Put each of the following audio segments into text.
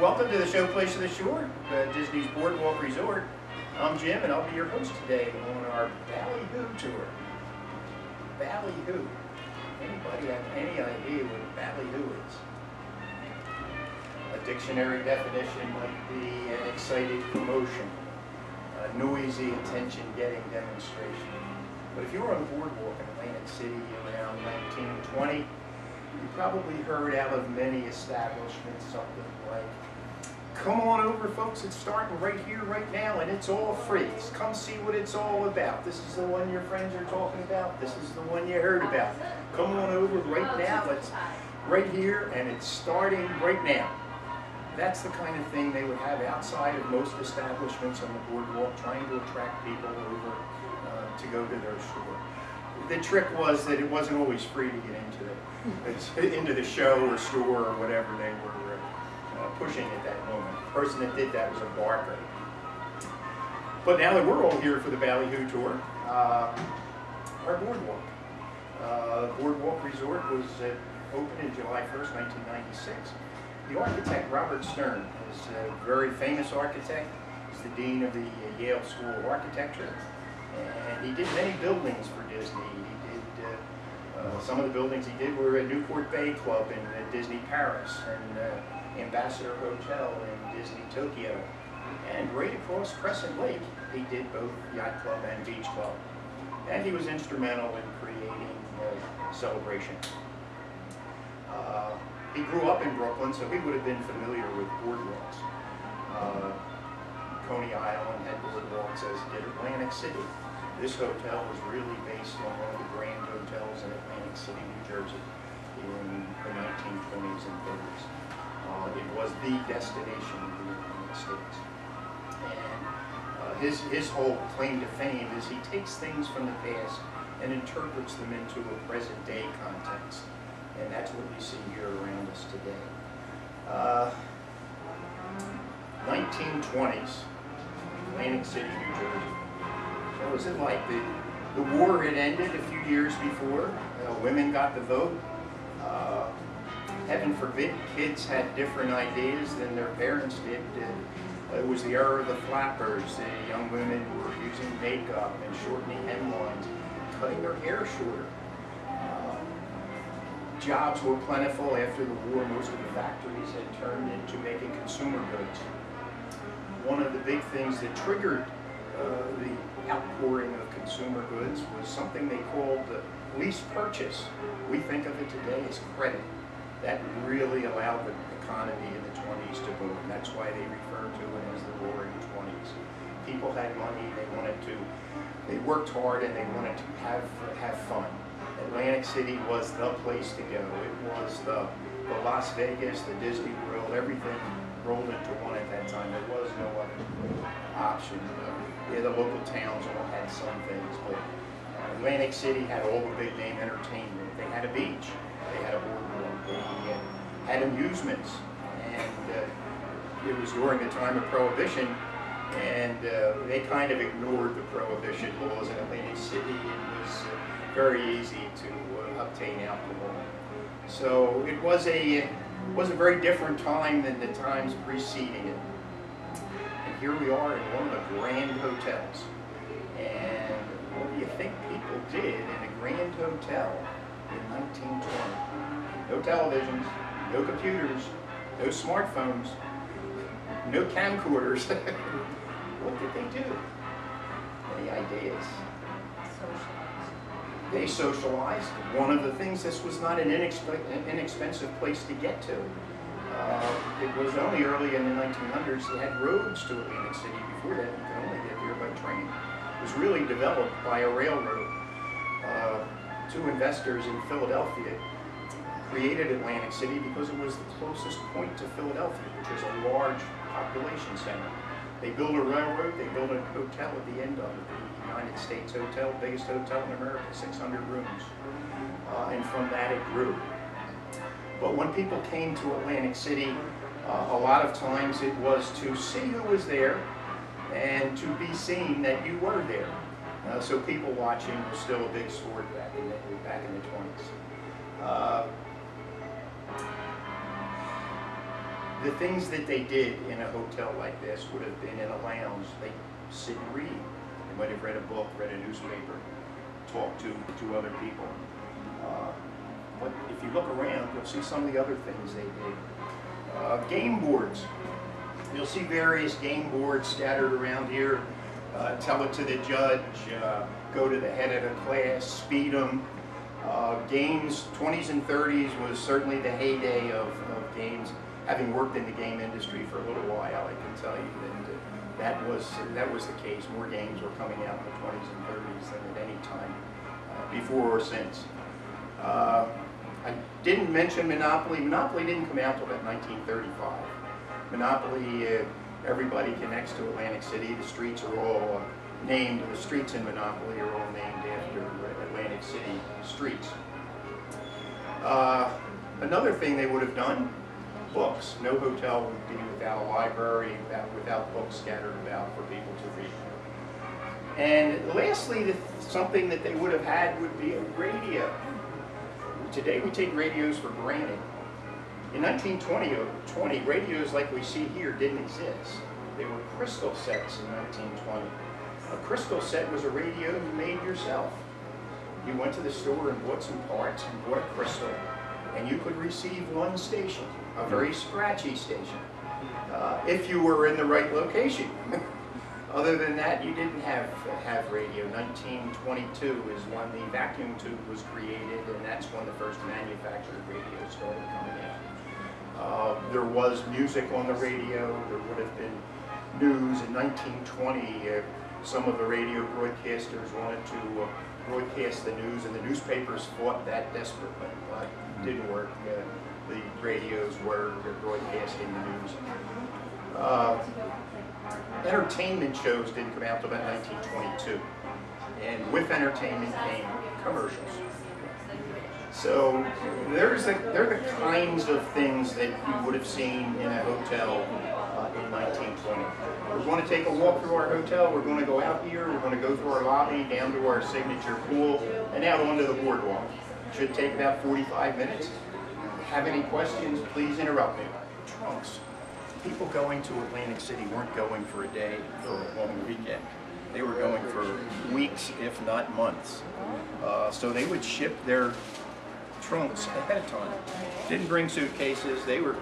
Welcome to the show Place of the Shore, Disney's Boardwalk Resort. I'm Jim, and I'll be your host today on our Ballyhoo tour. Ballyhoo. Anybody have any idea what Ballyhoo is? A dictionary definition might be an excited commotion, a noisy, attention-getting demonstration. But if you were on the boardwalk in Atlantic City around 1920, you probably heard out of many establishments something like, "Come on over, folks, it's starting right here, right now, and it's all free. Come see what it's all about. This is the one your friends are talking about. This is the one you heard about. Come on over right now. It's right here, and it's starting right now." That's the kind of thing they would have outside of most establishments on the boardwalk, trying to attract people over to go to their store. The trick was that it wasn't always free to get into the show or store or whatever they were pushing at that moment. The person that did that was a barker. But now that we're all here for the Ballyhoo tour, our boardwalk. Boardwalk Resort was opened in July 1st, 1996. The architect, Robert Stern, is a very famous architect. He's the dean of the Yale School of Architecture. And he did many buildings for Disney. He did, some of the buildings he did were at Newport Bay Club in Disney Paris, and Ambassador Hotel in Disney Tokyo. And right across Crescent Lake, he did both Yacht Club and Beach Club. And he was instrumental in creating Celebration. He grew up in Brooklyn, so he would have been familiar with boardwalks. Coney Island had boardwalks, as did Atlantic City. This hotel was really based on one of the grand hotels in Atlantic City, New Jersey, in the 1920s and 30s. It was the destination in the United States. And his whole claim to fame is he takes things from the past and interprets them into a present-day context. And that's what we see here around us today. 1920s, Atlantic City, New Jersey. What was it like? The war had ended a few years before. Women got the vote. Heaven forbid, kids had different ideas than their parents did. It was the era of the flappers. The young women were using makeup and shortening hemlines, cutting their hair shorter. Jobs were plentiful after the war. Most of the factories had turned into making consumer goods. One of the big things that triggered the outpouring of consumer goods was something they called the lease purchase. We think of it today as credit. That really allowed the economy in the 20s to boom. That's why they refer to it as the Roaring 20s. People had money, they worked hard, and they wanted to have fun. Atlantic City was the place to go. It was the Las Vegas, the Disney World, everything rolled into one at that time. There was no other option. The local towns all had some things, but Atlantic City had all the big name entertainment. They had a beach, they had a boardwalk, they had amusements, and it was during the time of Prohibition, and they kind of ignored the Prohibition laws in Atlantic City. It was very easy to obtain alcohol. So it was a very different time than the times preceding it. And here we are in one of the grand hotels. And what do you think people did in a grand hotel in 1920? No televisions, no computers, no smartphones, no camcorders. What did they do? Any ideas? They socialized. One of the things, this was not an inexpensive place to get to. It was only early in the 1900s they had roads to Atlantic City. Before that, you could only get here by train. It was really developed by a railroad. Two investors in Philadelphia created Atlantic City because it was the closest point to Philadelphia, which is a large population center. They built a railroad, they built a hotel at the end of it, the United States Hotel, biggest hotel in America, 600 rooms. And from that it grew. But when people came to Atlantic City, a lot of times it was to see who was there and to be seen that you were there. So people watching was still a big sport back in the 20s. the things that they did in a hotel like this would have been in a lounge. They sit and read. They might have read a book, read a newspaper, talked to other people. But if you look around, you'll see some of the other things they did. Game boards. You'll see various game boards scattered around here. Tell it to the judge, go to the head of the class, speed them. Games, 20s and 30s was certainly the heyday of games. Having worked in the game industry for a little while, I can tell you that that was the case. More games were coming out in the 20s and 30s than at any time before or since. I didn't mention Monopoly. Monopoly didn't come out until about 1935. Monopoly, everybody connects to Atlantic City. The streets are all named, the streets in Monopoly are all named after Atlantic City streets. Another thing they would have done, books. No hotel would be without a library, without books scattered about for people to read. And lastly, something that they would have had would be a radio. Today we take radios for granted. In 1920, radios like we see here didn't exist. They were crystal sets in 1920. A crystal set was a radio you made yourself. You went to the store and bought some parts and bought a crystal, and you could receive one station, a very scratchy station, if you were in the right location. Other than that, you didn't have radio. 1922 is when the vacuum tube was created, and that's when the first manufactured radios started coming out. There was music on the radio. There would have been news. In 1920, some of the radio broadcasters wanted to broadcast the news, and the newspapers fought that desperately, but it didn't work. The radios were broadcasting the news. Entertainment shows didn't come out until about 1922, and with entertainment came commercials. So they're the kinds of things that you would have seen in a hotel in 1920. We're going to take a walk through our hotel. We're going to go out here. We're going to go through our lobby, down to our signature pool, and out onto the boardwalk. Should take about 45 minutes. Have any questions, please interrupt me. Trunks. People going to Atlantic City weren't going for a day or a long weekend. They were going for weeks, if not months. So they would ship their trunks ahead of time. Didn't bring suitcases. They were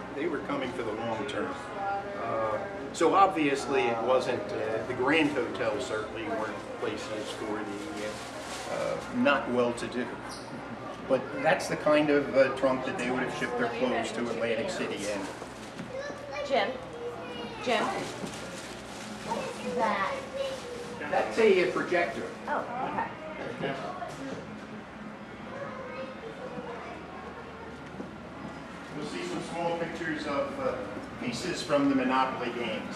coming for the long term. So obviously it wasn't, the Grand Hotels certainly weren't places for the not well-to-do. But that's the kind of trunk that they would have shipped their clothes to Atlantic City in. Jim, what is that? That's a projector. Oh, okay. You'll see some small pictures of pieces from the Monopoly games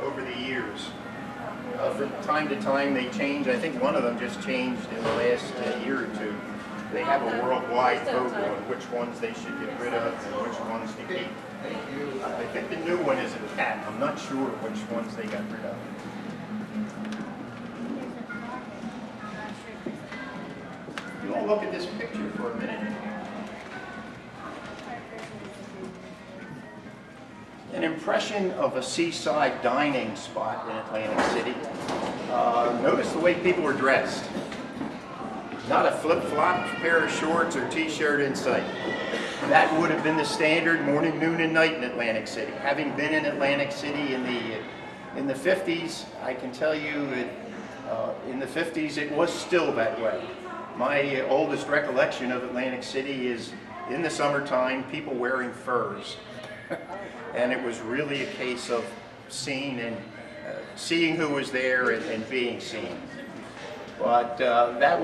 over the years. From time to time they change. I think one of them just changed in the last year or two. They have a worldwide vote on which ones they should get rid of and which ones to keep. I think the new one is a cat. I'm not sure which ones they got rid of. You all look at this picture for a minute. An impression of a seaside dining spot in Atlantic City. Notice the way people are dressed. Not a flip-flop pair of shorts or t-shirt in sight. That would have been the standard morning, noon, and night in Atlantic City. Having been in Atlantic City in the 50s, I can tell you that in the 50s it was still that way. My oldest recollection of Atlantic City is in the summertime, people wearing furs. And it was really a case of seeing who was there and being seen. But that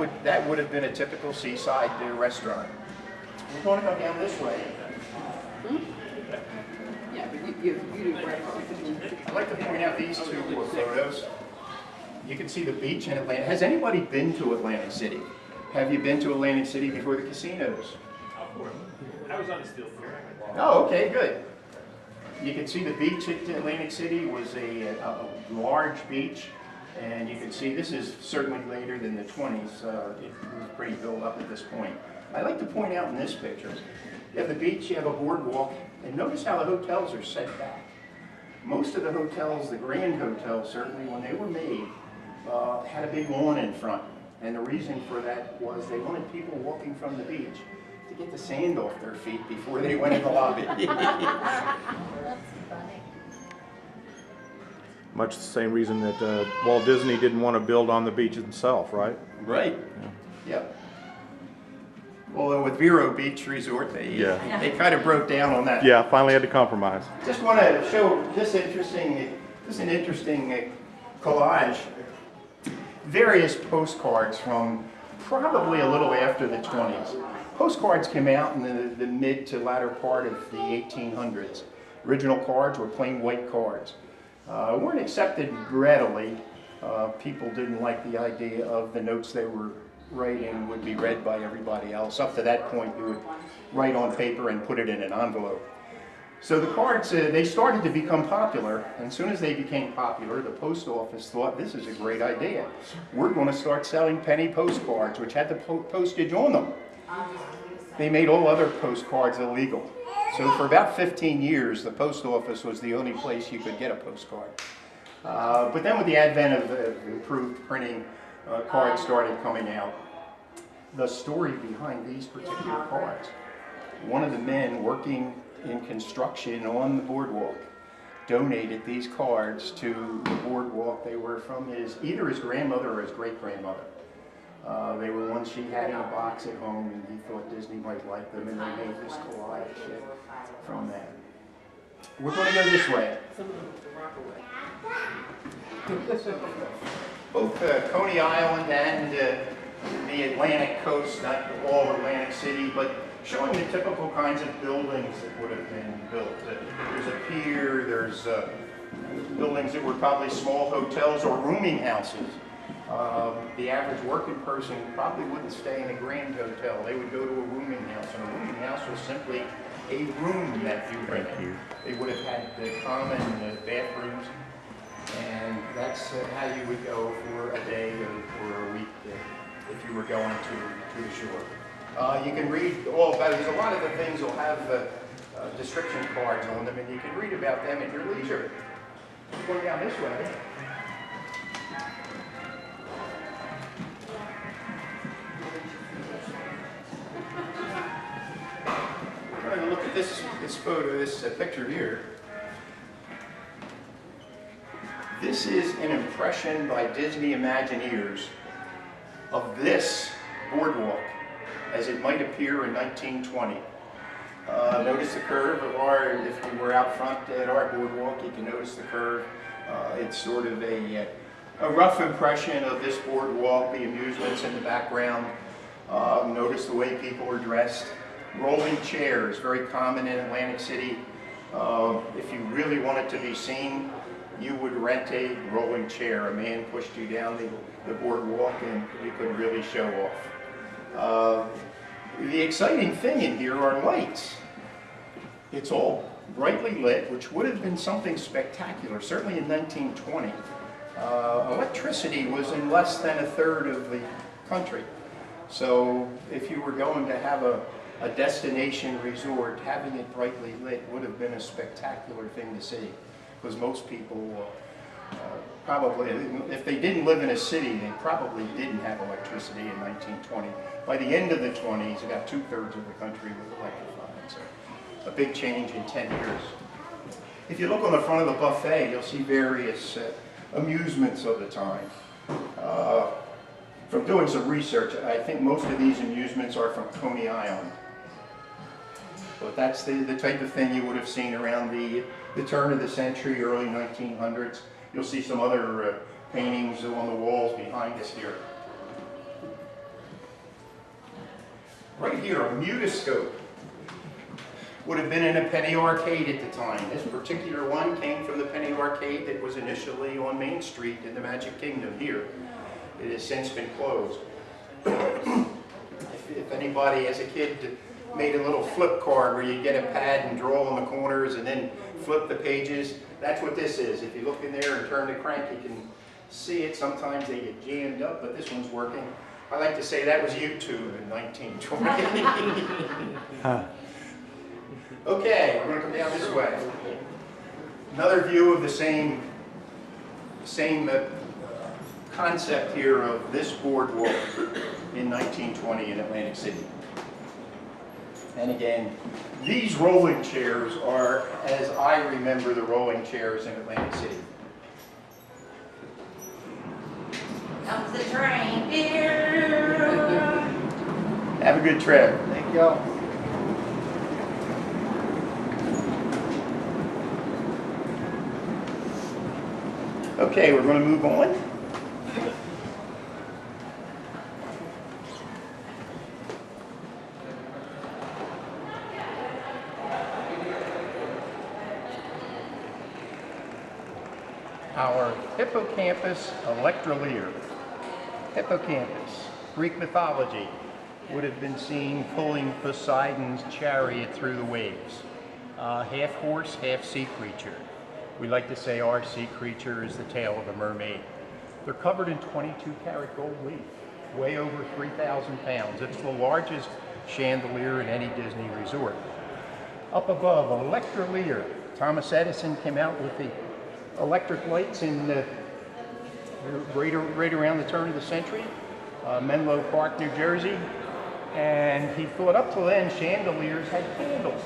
would have been a typical seaside restaurant. We're going to go down this way. Yeah, but you do right. I'd like to point out these two photos. You can see the beach in Atlanta. Has anybody been to Atlantic City? Have you been to Atlantic City before the casinos? I was on the steel pier. Oh, okay, good. You can see the beach at Atlantic City was a large beach, and you can see this is certainly later than the 20s. It was pretty built up at this point. I like to point out in this picture, you have the beach, you have a boardwalk, and notice how the hotels are set back. Most of the hotels, the Grand Hotels certainly, when they were made, had a big lawn in front. And the reason for that was they wanted people walking from the beach to get the sand off their feet before they went in the lobby. That's funny. Much the same reason that Walt Disney didn't want to build on the beach himself, right? Right. Yep. Although with Vero Beach Resort, they kind of broke down on that. Yeah, finally had to compromise. Just want to show this an interesting collage. Various postcards from probably a little after the 20s. Postcards came out in the mid to latter part of the 1800s. Original cards were plain white cards. Weren't accepted readily. People didn't like the idea of the notes they were writing would be read by everybody else. Up to that point, you would write on paper and put it in an envelope. So the cards, they started to become popular, and as soon as they became popular, the post office thought, this is a great idea. We're going to start selling penny postcards, which had the postage on them. They made all other postcards illegal. So for about 15 years, the post office was the only place you could get a postcard. But then with the advent of improved printing, cards started coming out. The story behind these particular cards, one of the men working in construction on the boardwalk donated these cards to the boardwalk. They were from either his grandmother or his great-grandmother. They were ones she had in a box at home, and he thought Disney might like them, and they made this collage from that. We're going to go this way. Both Coney Island and the Atlantic coast, not all of Atlantic City, but showing the typical kinds of buildings that would have been built. There's a pier, there's buildings that were probably small hotels or rooming houses. The average working person probably wouldn't stay in a Grand Hotel. They would go to a rooming house, and a rooming house was simply a room that you rented. They would have had the common bathrooms, and that's how you would go for a day or a week if you were going to the shore. You can read all about it. There's a lot of the things will have description cards on them, and you can read about them at your leisure. Going down this way. We're going to look at this photo, this picture here. This is an impression by Disney Imagineers of this boardwalk as it might appear in 1920. Notice the curve of if you were out front at our boardwalk, you can notice the curve. It's sort of a rough impression of this boardwalk, the amusements in the background. Notice the way people are dressed. Rolling chairs, very common in Atlantic City. If you really wanted to be seen, you would rent a rolling chair. A man pushed you down the boardwalk and you could really show off. The exciting thing in here are lights. It's all brightly lit, which would have been something spectacular, certainly in 1920. Electricity was in less than a third of the country. So if you were going to have a destination resort, having it brightly lit would have been a spectacular thing to see. Because most people probably, if they didn't live in a city, they probably didn't have electricity in 1920. By the end of the 20s, about 2/3 of the country was electrified. So a big change in 10 years. If you look on the front of the buffet, you'll see various amusements of the time. From doing some research, I think most of these amusements are from Coney Island. But that's the type of thing you would have seen around the turn of the century, early 1900s. You'll see some other paintings on the walls behind us here. Right here, a mutoscope would have been in a penny arcade at the time. This particular one came from the penny arcade that was initially on Main Street in the Magic Kingdom here. It has since been closed. If anybody as a kid made a little flip card where you get a pad and draw on the corners and then flip the pages, that's what this is. If you look in there and turn the crank, you can see it. Sometimes they get jammed up, but this one's working. I like to say that was YouTube in 1920. Okay, we're going to come down this way. Another view of the same concept here of this boardwalk in 1920 in Atlantic City. And again, these rolling chairs are as I remember the rolling chairs in Atlantic City. Comes the train. Have a good trip. Thank you. Okay, we're going to move on. Our hippocampus electroleer. Hippocampus, Greek mythology, would have been seen pulling Poseidon's chariot through the waves. Half horse, half sea creature. We like to say our sea creature is the tail of a mermaid. They're covered in 22-karat gold leaf, way over 3,000 pounds. It's the largest chandelier in any Disney resort. Up above, electroleer. Thomas Edison came out with the electric lights in right around the turn of the century, Menlo Park, New Jersey. And he thought up till then chandeliers had candles.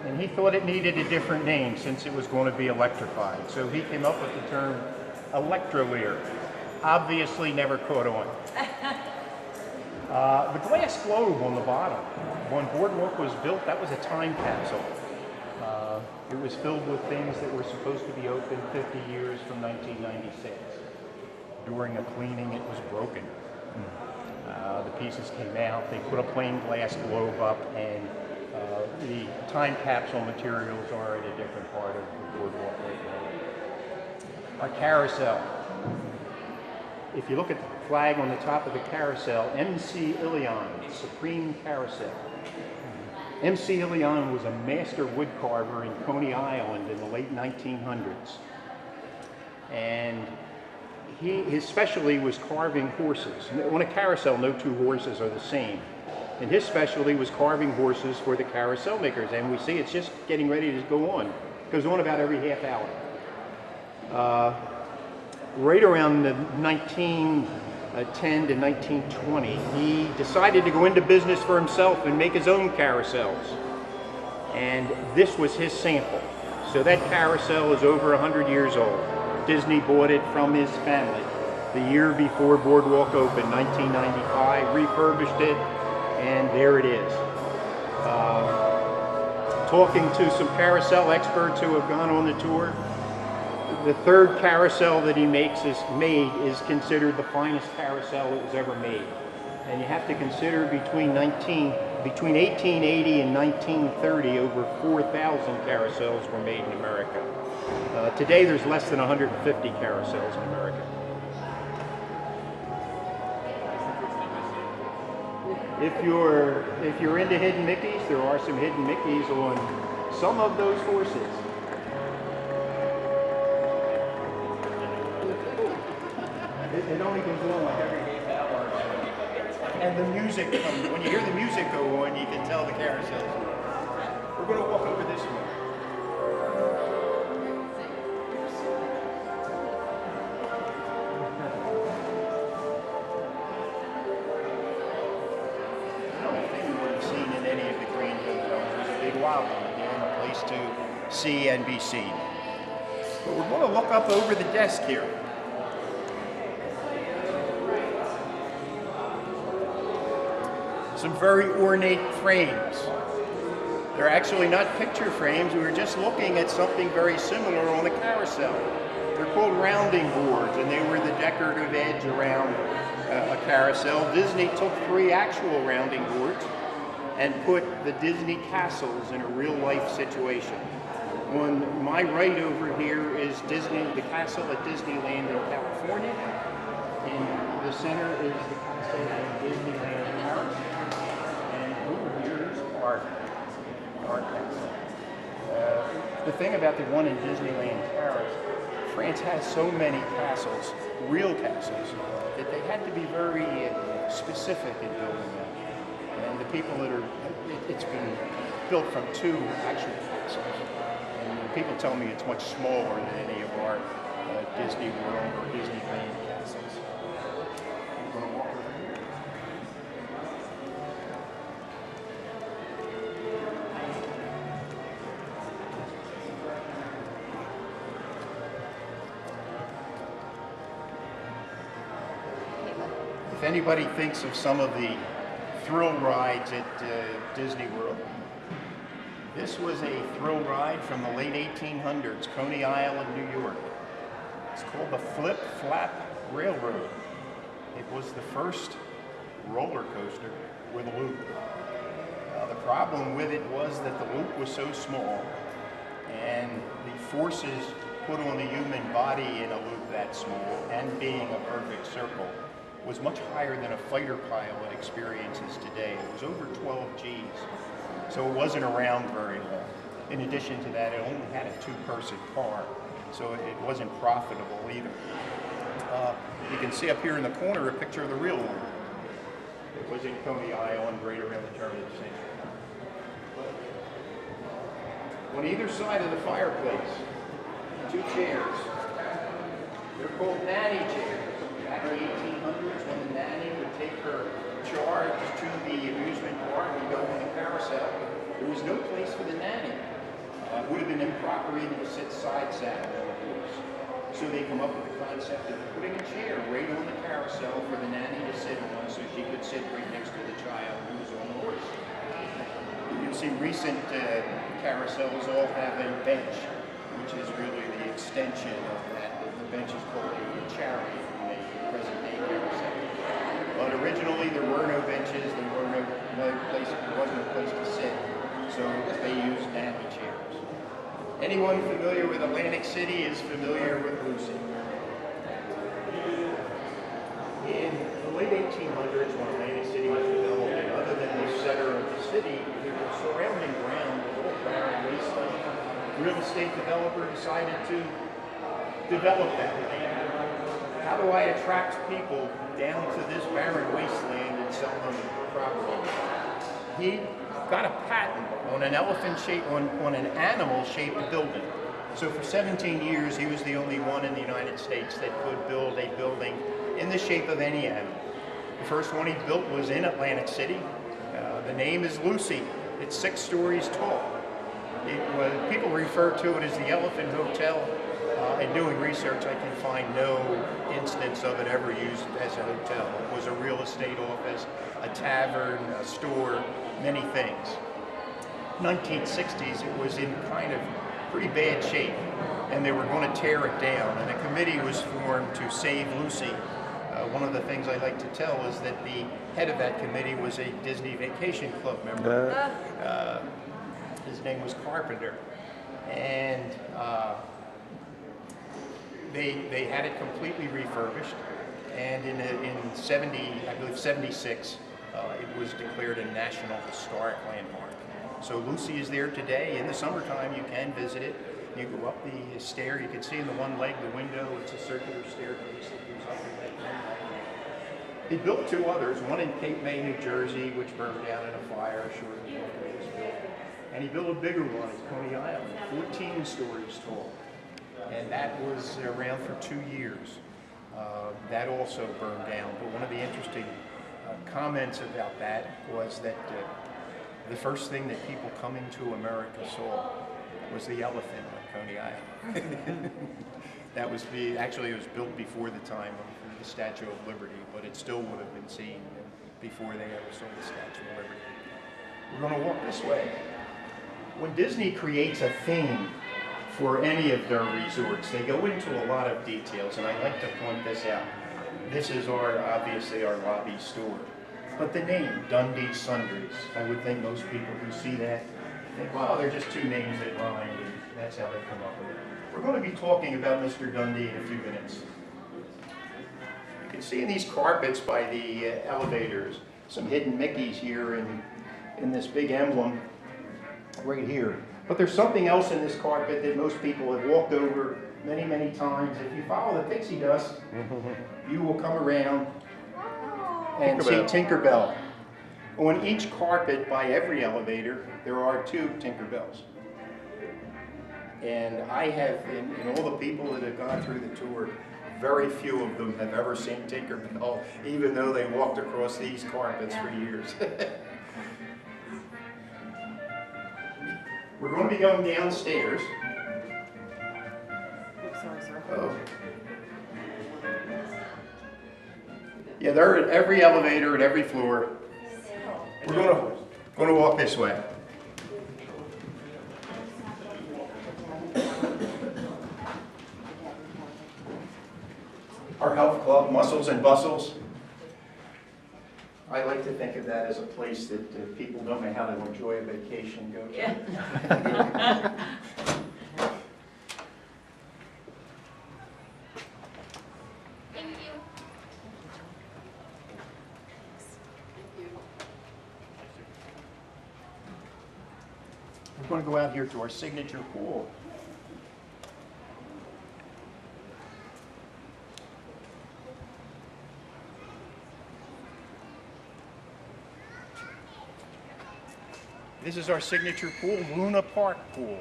And he thought it needed a different name since it was going to be electrified. So he came up with the term electroleer. Obviously never caught on. The glass globe on the bottom. When Boardwalk was built, that was a time capsule. It was filled with things that were supposed to be open 50 years from 1996. During a cleaning, it was broken. The pieces came out, they put a plain glass globe up, and the time capsule materials are at a different part of the boardwalk right now. Our carousel. If you look at the flag on the top of the carousel, MC Ilion, Supreme Carousel. MC Ilion was a master wood carver in Coney Island in the late 1900s. And his specialty was carving horses. On a carousel, no two horses are the same. And his specialty was carving horses for the carousel makers. And we see it's just getting ready to go on. It goes on about every half hour. Right around the 1910 to 1920, he decided to go into business for himself and make his own carousels. And this was his sample. So that carousel is over 100 years old. Disney bought it from his family the year before Boardwalk opened, 1995, refurbished it, and there it is. Talking to some carousel experts who have gone on the tour, the third carousel that he is considered the finest carousel that was ever made. And you have to consider between 1880 and 1930, over 4,000 carousels were made in America. Today there's less than 150 carousels in America. If you're into hidden Mickeys, there are some hidden Mickeys on some of those horses. It only goes on like every half hour. And the music comes. When you hear the music go on, you can tell the carousels. We're going to walk over this one. I don't think you would have seen in any of the green hotels. There's a big wild one again, a place to see and be seen. But we're going to look up over the desk here. Some very ornate frames. They're actually not picture frames. We were just looking at something very similar on the carousel. They're called rounding boards, and they were the decorative edge around a carousel. Disney took 3 actual rounding boards and put the Disney castles in a real-life situation. On my right over here is the castle at Disneyland in California. In the center is the castle at Disneyland Paris. Our castle. The thing about the one in Disneyland Paris, France has so many castles, real castles, that they had to be very specific in building them. And the people that are, it's been built from 2 actual castles. And people tell me it's much smaller than any of our Disney World or Disneyland castles. I'm going to walk over here. If anybody thinks of some of the thrill rides at Disney World, this was a thrill ride from the late 1800s, Coney Island, New York. It's called the Flip Flap Railroad. It was the first roller coaster with a loop. The problem with it was that the loop was so small, and the forces put on the human body in a loop that small, and being a perfect circle, was much higher than a fighter pilot experiences today. It was over 12 Gs, so it wasn't around very long. In addition to that, it only had a 2-person car, so it wasn't profitable either. You can see up here in the corner a picture of the real one. It was in Coney Island, right around the turn of the century. On either side of the fireplace, 2 chairs. They're called nanny chairs. Back in the 1800s, when the nanny would take her charge to the amusement park and go on the carousel, there was no place for the nanny. It would have been improper even to sit side saddle on a horse. So they come up with the concept of putting a chair right on the carousel for the nanny to sit on, so she could sit right next to the child who was on the horse. You can see recent carousels all have a bench, which is really the extension of that. The bench is called a chariot in the present day carousel. But originally there were no benches, there wasn't a place to sit, so they used nanny chairs. Anyone familiar with Atlantic City is familiar with Lucy. In the late 1800s, when Atlantic City was developed, and other than the center of the city, there was surrounding ground with all barren wasteland. Real estate developer decided to develop that land. How do I attract people down to this barren wasteland and sell them property? He got a patent on an on an animal-shaped building. So for 17 years, he was the only one in the United States that could build a building in the shape of any animal. The first one he built was in Atlantic City. The name is Lucy. It's 6 stories tall. People refer to it as the Elephant Hotel. In doing research, I can find no instance of it ever used as a hotel. It was a real estate office, a tavern, a store, many things. 1960s, it was in kind of pretty bad shape, and they were going to tear it down, and a committee was formed to save Lucy. One of the things I like to tell is that the head of that committee was a Disney Vacation Club member. His name was Carpenter, and they had it completely refurbished, and in 76, it was declared a National Historic Landmark. So Lucy is there today. In the summertime, you can visit it. You go up the stair. You can see in the one leg, the window. It's a circular staircase that goes up in that one leg. He built 2 others, one in Cape May, New Jersey, which burned down in a fire shortly after it was built. And he built a bigger one at Coney Island, 14 stories tall. And that was around for 2 years. That also burned down. But one of the interesting comments about that was that the first thing that people coming to America saw was the elephant on Coney Island. That was actually it was built before the time of the Statue of Liberty, but it still would have been seen before they ever saw the Statue of Liberty. We're going to walk this way. When Disney creates a theme for any of their resorts, they go into a lot of details, and I like to point this out. This is obviously our lobby store. But the name, Dundee Sundries, I would think most people who see that think, well, they're just 2 names that rhyme, and that's how they come up with it. We're going to be talking about Mr. Dundee in a few minutes. You can see in these carpets by the elevators, some hidden Mickeys here in this big emblem right here. But there's something else in this carpet that most people have walked over many, many times. If you follow the pixie dust, you will come around and see Tinkerbell. On each carpet by every elevator, there are 2 Tinkerbells. And I have, in all the people that have gone through the tour, very few of them have ever seen Tinkerbell, even though they walked across these carpets for years. We're going to be going downstairs. Sorry. Oh. Yeah, they're at every elevator at every floor. We're going to walk this way. Our health club, Muscles and Bustles. I like to think of that as a place that people don't know how to enjoy a vacation go to. Yeah. Thank you. We're going to go out here to our signature pool. This is our signature pool, Luna Park Pool.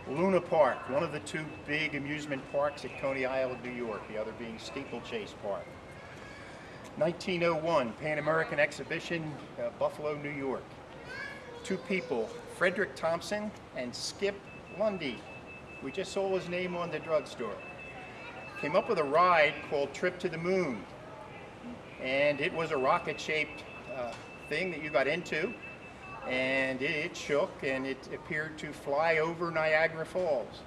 Luna Park, one of the 2 big amusement parks at Coney Island, New York, the other being Steeplechase Park. 1901, Pan American Exhibition, Buffalo, New York. 2 people, Frederick Thompson and Skip Lundy. We just saw his name on the drugstore. Came up with a ride called Trip to the Moon. And it was a rocket-shaped thing that you got into. And it shook and it appeared to fly over Niagara Falls.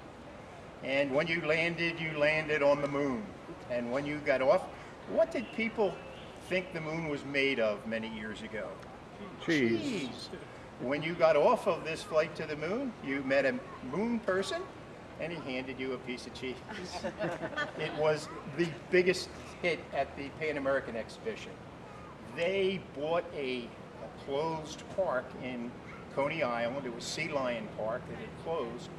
And when you landed on the moon. And when you got off, what did people think the moon was made of many years ago? Cheese. When you got off of this flight to the moon, you met a moon person and he handed you a piece of cheese. It was the biggest hit at the Pan American Exhibition. They bought a closed park in Coney Island. It was Sea Lion Park that had closed.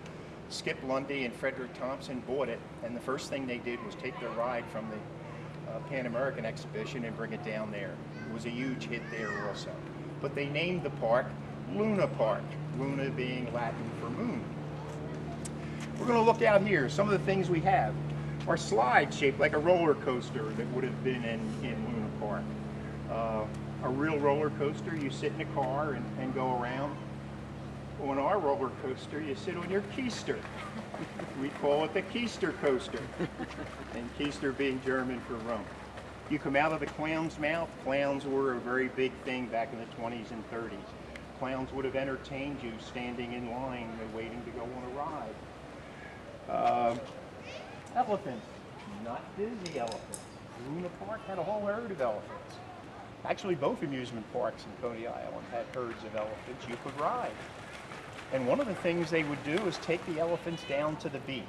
Skip Lundy and Frederick Thompson bought it, and the first thing they did was take their ride from the Pan American Exhibition and bring it down there. It was a huge hit there also. But they named the park Luna Park, Luna being Latin for moon. We're going to look out here. Some of the things we have are slides shaped like a roller coaster that would have been in Luna Park. A real roller coaster, you sit in a car and go around. On our roller coaster, you sit on your keister. We call it the keister coaster, and keister being German for Rome. You come out of the clown's mouth. Clowns were a very big thing back in the 20s and 30s. Clowns would have entertained you standing in line waiting to go on a ride. Elephants, not Disney elephants. Luna Park had a whole herd of elephants. Actually, both amusement parks in Coney Island had herds of elephants you could ride. And one of the things they would do is take the elephants down to the beach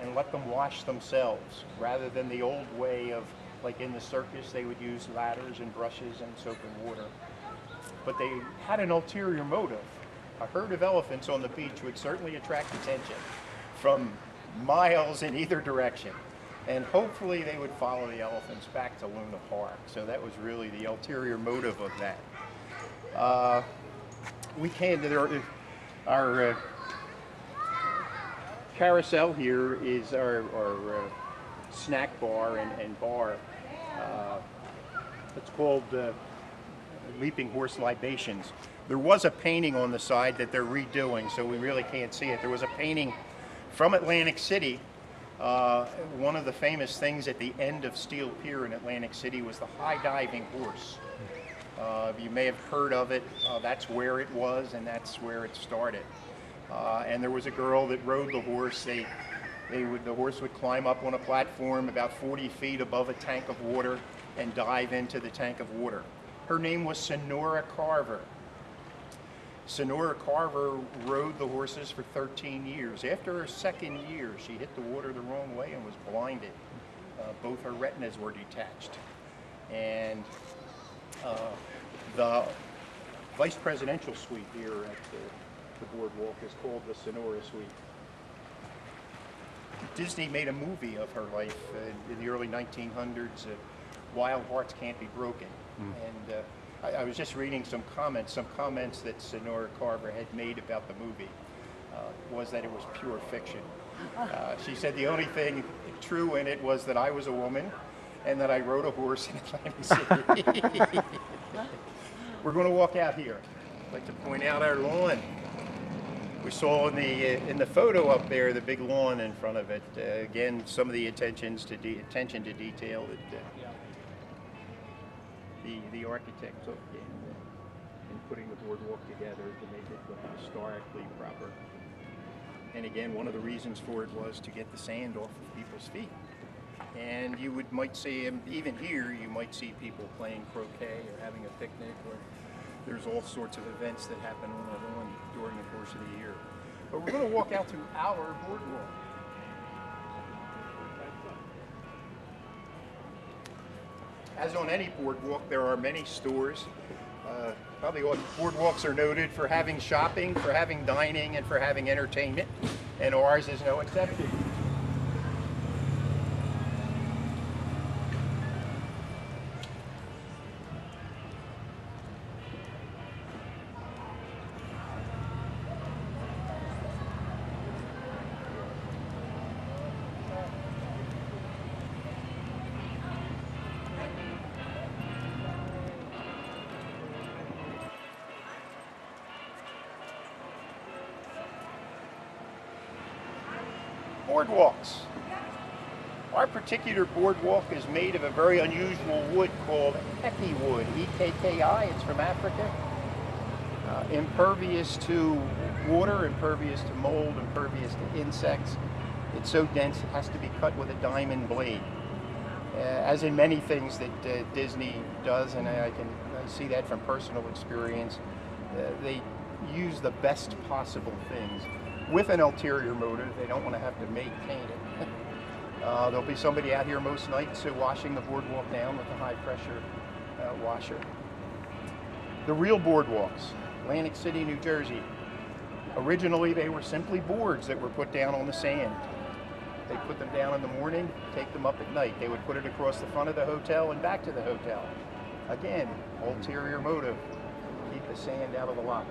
and let them wash themselves, rather than the old way of, like in the circus, they would use ladders and brushes and soap and water. But they had an ulterior motive. A herd of elephants on the beach would certainly attract attention from miles in either direction. And hopefully they Would follow the elephants back to Luna Park. So that was really the ulterior motive of that. Our carousel here is our snack bar and bar. It's called Leaping Horse Libations. There was a painting on the side that they're redoing, so we really can't see it. There was a painting from Atlantic City. One of the famous things at the end of Steel Pier in Atlantic City was the high diving horse. You may have heard of it. That's where it was, and that's where it started. And there was a girl that rode the horse. The horse would climb up on a platform about 40 feet above a tank of water and dive into the tank of water. Her name was Sonora Carver. Sonora Carver rode the horses for 13 years. After her second year, she hit the water the wrong way and was blinded. Both her retinas were detached. And the vice presidential suite here at the boardwalk is called the Sonora Suite. Disney made a movie of her life in the early 1900s, Wild Hearts Can't Be Broken. And I was just reading some comments that Sonora Carver had made about the movie was that it was pure fiction. She said the only thing true in it was that I was a woman and that I rode a horse in Atlantic City. We're going to walk out here. I'd like to point out our lawn. We saw in the photo up there the big lawn in front of it. Again, some of the attention to detail that the architect took in putting the boardwalk together to make it historically proper. And again, one of the reasons for it was to get the sand off of people's feet. And you might see, even here, you might see people playing croquet or having a picnic, or there's all sorts of events that happen on our lawn during the course of the year. But we're going to walk out to our boardwalk. As on any boardwalk, there are many stores. Probably all boardwalks are noted for having shopping, for having dining, and for having entertainment, and ours is no exception. Boardwalks. Our particular boardwalk is made of a very unusual wood called Eki wood, E-K-K-I. It's from Africa. Impervious to water, impervious to mold, impervious to insects. It's so dense it has to be cut with a diamond blade. As in many things that Disney does, and I see that from personal experience, they use the best possible things with an ulterior motive. They don't want to have to maintain it. There'll be somebody out here most nights washing the boardwalk down with a high pressure washer. The real boardwalks, Atlantic City, New Jersey. Originally they were simply boards that were put down on the sand. They put them down in the morning, take them up at night. They would put it across the front of the hotel and back to the hotel. Again, ulterior motive, keep the sand out of the lot.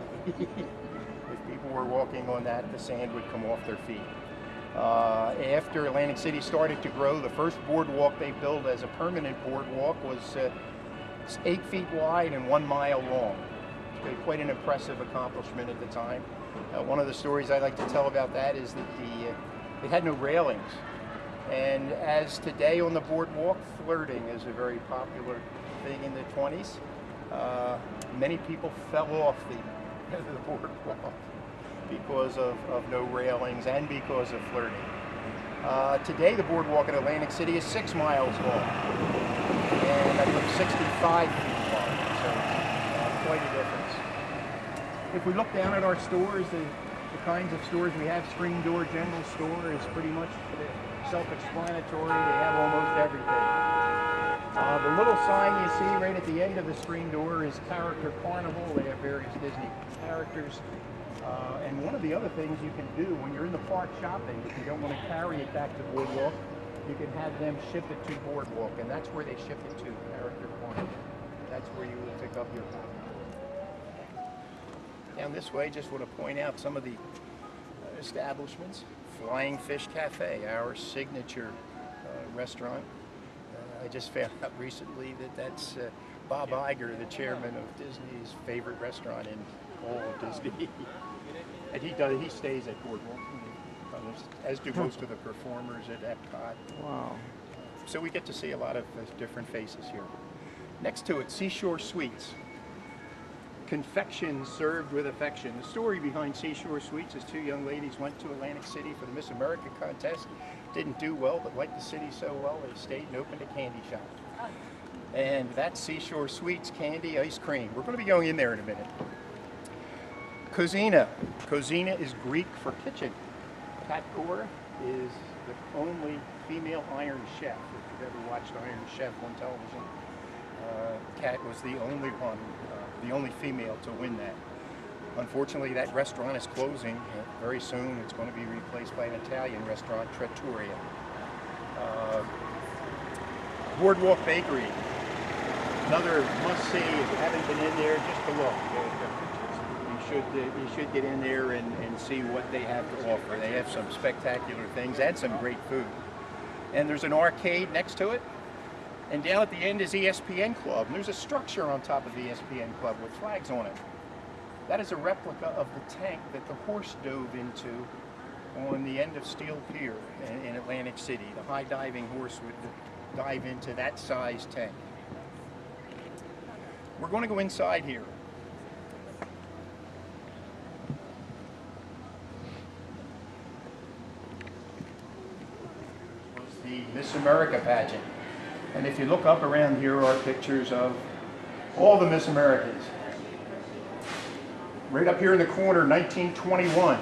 If people were walking on that, the sand would come off their feet. After Atlantic City started to grow, the first boardwalk they built as a permanent boardwalk was 8 feet wide and 1 mile long. Quite an impressive accomplishment at the time. One of the stories I like to tell about that is that it had no railings. And as today on the boardwalk, flirting is a very popular thing in the 20s. Many people fell off the boardwalk because of no railings and because of flirting. Today the boardwalk in Atlantic City is 6 miles long and I think 65 feet long, so quite a difference. If we look down at our stores, the kinds of stores we have, Screen Door General Store is pretty much self-explanatory. They have almost everything. The little sign you see right at the end of the screen door is Character Carnival. They have various Disney characters. And one of the other things you can do when you're in the park shopping, if you don't want to carry it back to Boardwalk, you can have them ship it to Boardwalk, and that's where they ship it to, Character Carnival. That's where you will pick up your Down this way, just want to point out some of the establishments. Flying Fish Cafe, our signature restaurant. I just found out recently that that's Bob Iger, the chairman of Disney's favorite restaurant in all of Disney. And he stays at Boardwalk, as do most of the performers at Epcot. Wow. So we get to see a lot of different faces here. Next to it, Seashore Sweets. Confection served with affection. The story behind Seashore Sweets is 2 young ladies went to Atlantic City for the Miss America contest. Didn't do well, but liked the city so well, they stayed and opened a candy shop. And that's Seashore Sweets, candy, ice cream. We're going to be going in there in a minute. Kozina. Kozina is Greek for kitchen. Pat Gore is the only female Iron Chef. If you've ever watched Iron Chef on television, Kat was the only one, the only female to win that. Unfortunately, that restaurant is closing very soon. It's going to be replaced by an Italian restaurant, Trattoria. Boardwalk Bakery, another must-see. If you haven't been in there, just to look. You should get in there and see what they have to offer. They have some spectacular things and some great food. And there's an arcade next to it. And down at the end is ESPN Club. And there's a structure on top of ESPN Club with flags on it. That is a replica of the tank that the horse dove into on the end of Steel Pier in Atlantic City. The high diving horse would dive into that size tank. We're going to go inside here. The Miss America pageant. And if you look up around here are pictures of all the Miss Americas. Right up here in the corner, 1921,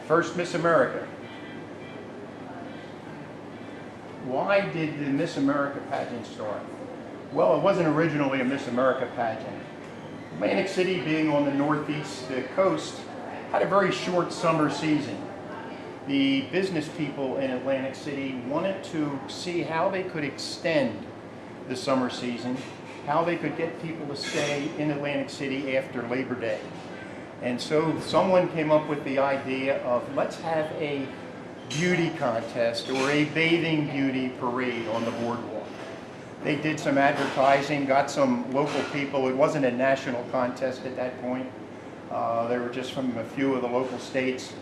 first Miss America. Why did the Miss America pageant start? Well, it wasn't originally a Miss America pageant. Atlantic City, being on the northeast coast, had a very short summer season. The business people in Atlantic City wanted to see how they could extend the summer season, how they could get people to stay in Atlantic City after Labor Day. And so someone came up with the idea of let's have a beauty contest or a bathing beauty parade on the boardwalk. They did some advertising, got some local people. It wasn't a national contest at that point. They were just from a few of the local states.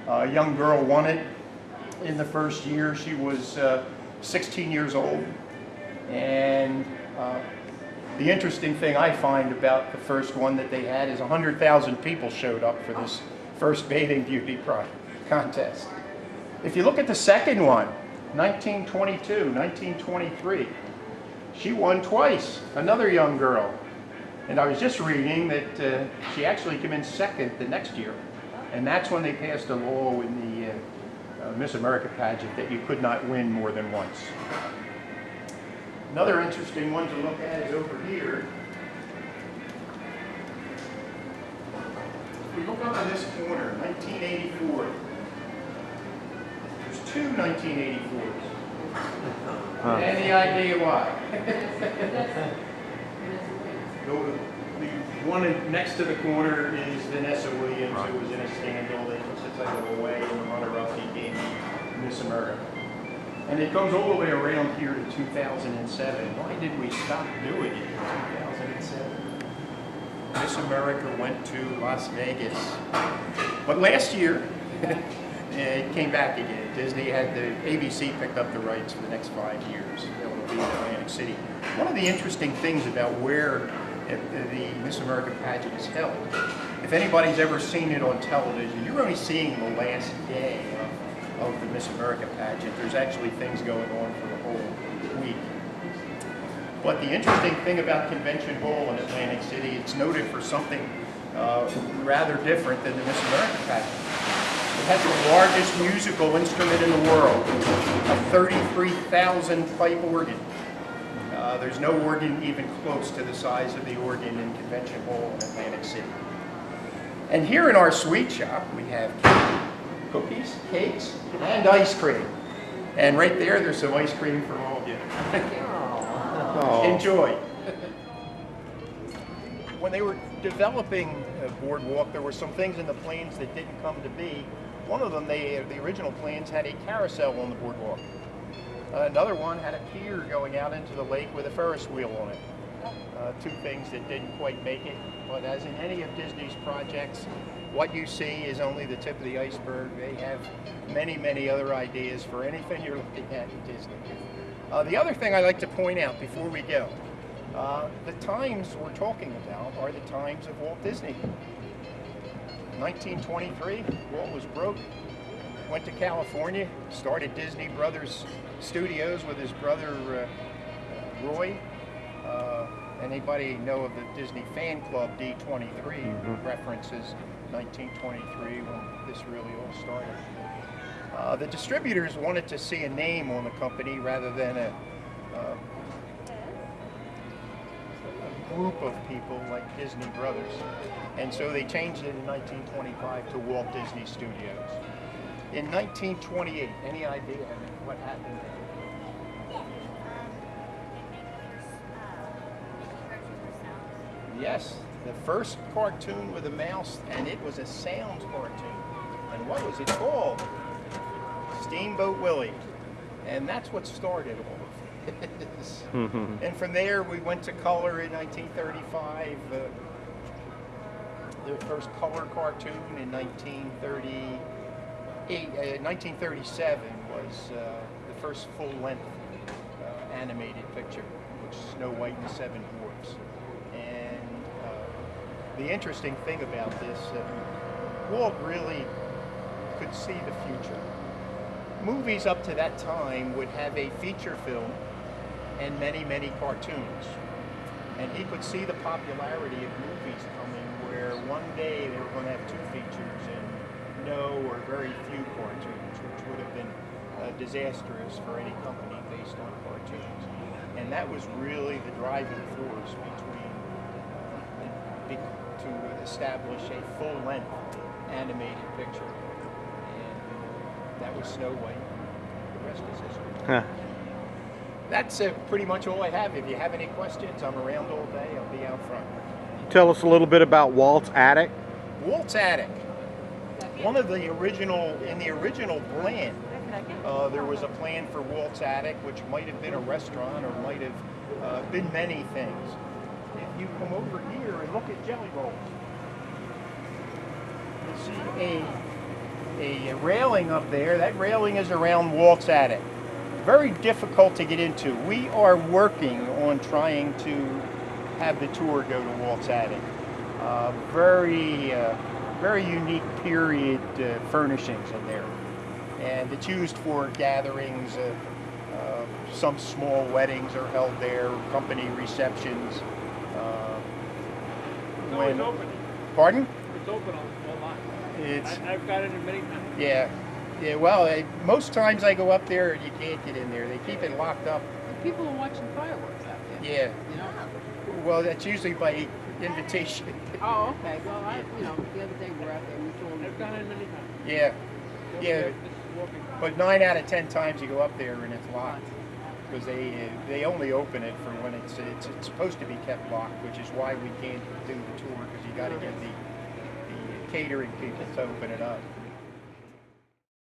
A young girl won it in the first year. She was 16 years old. And the interesting thing I find about the first one that they had is 100,000 people showed up for this first bathing beauty contest. If you look at the second one, 1922, 1923, she won twice, another young girl. And I was just reading that she actually came in second the next year. And that's when they passed a law in the Miss America pageant that you could not win more than once. Another interesting one to look at is over here. If we look up in this corner, 1984. There's two 1984s. Any idea why? The one next to the corner is Vanessa Williams, who was in a scandal that took the title away, and the runner-up became Miss America. And it goes all the way around here to 2007. Why did we stop doing it in 2007? Miss America went to Las Vegas. But last year, it came back again. Disney had ABC picked up the rights for the next 5 years. It will be in Atlantic City. One of the interesting things about where the Miss America pageant is held, if anybody's ever seen it on television, you're only seeing the last day of the Miss America pageant. There's actually things going on for the whole week. But the interesting thing about Convention Hall in Atlantic City, it's noted for something rather different than the Miss America pageant. It has the largest musical instrument in the world, a 33,000 pipe organ. There's no organ even close to the size of the organ in Convention Hall in Atlantic City. And here in our sweet shop, we have cookies, cakes, and ice cream. And right there's some ice cream for all of you. Enjoy. When they were developing Boardwalk, there were some things in the plans that didn't come to be. One of them, the original plans had a carousel on the boardwalk. Another one had a pier going out into the lake with a Ferris wheel on it. Two things that didn't quite make it. But as in any of Disney's projects, what you see is only the tip of the iceberg. They have many, many other ideas for anything you're looking at in Disney. The other thing I'd like to point out before we go, the times we're talking about are the times of Walt Disney. 1923, Walt was broke, went to California, started Disney Brothers Studios with his brother Roy. Anybody know of the Disney Fan Club D23 references 1923 when this really all started. The distributors wanted to see a name on the company rather than a group of people like Disney Brothers. And so they changed it in 1925 to Walt Disney Studios. In 1928, any idea what happened? Yes, the first cartoon with a mouse, and it was a sound cartoon. And what was it called? Steamboat Willie. And that's what started all of this. And from there, we went to color in 1935. The first color cartoon in 1937 was the first full-length animated picture, which is Snow White and the Seven Dwarfs. And the interesting thing about this, Walt really could see the future. Movies up to that time would have a feature film and many, many cartoons. And he could see the popularity of movies coming where one day they were going to have two features and no or very few cartoons, which would have been disastrous for any company based on cartoons. And that was really the driving force to establish a full-length animated picture. And that was Snow White. The rest is history. Huh. That's pretty much all I have. If you have any questions, I'm around all day. I'll be out front. Tell us a little bit about Walt's attic. Walt's Attic. One of the original, in the original plan, there was a plan for Walt's Attic, which might have been a restaurant or might have been many things. If you come over here and look at Jelly Rolls, you see a railing up there. That railing is around Walt's Attic. Very difficult to get into. We are working on trying to have the tour go to Walt's Attic. Very unique period furnishings in there. And it's used for gatherings. Some small weddings are held there, company receptions. It's open. Pardon? It's open online. I've got it in many times. Yeah. Yeah, well, most times I go up there and you can't get in there. They keep it locked up. People are watching fireworks out there. Yeah. You know? Well, that's usually by invitation. Oh, okay. Well, the other day we were out there, we saw them. I've done it many times. Yeah. Yeah. This is walking. But 9 out of 10 times you go up there and it's locked. Because they only open it for when it's supposed to be kept locked, which is why we can't do the tour, because you got to get the catering people to open it up.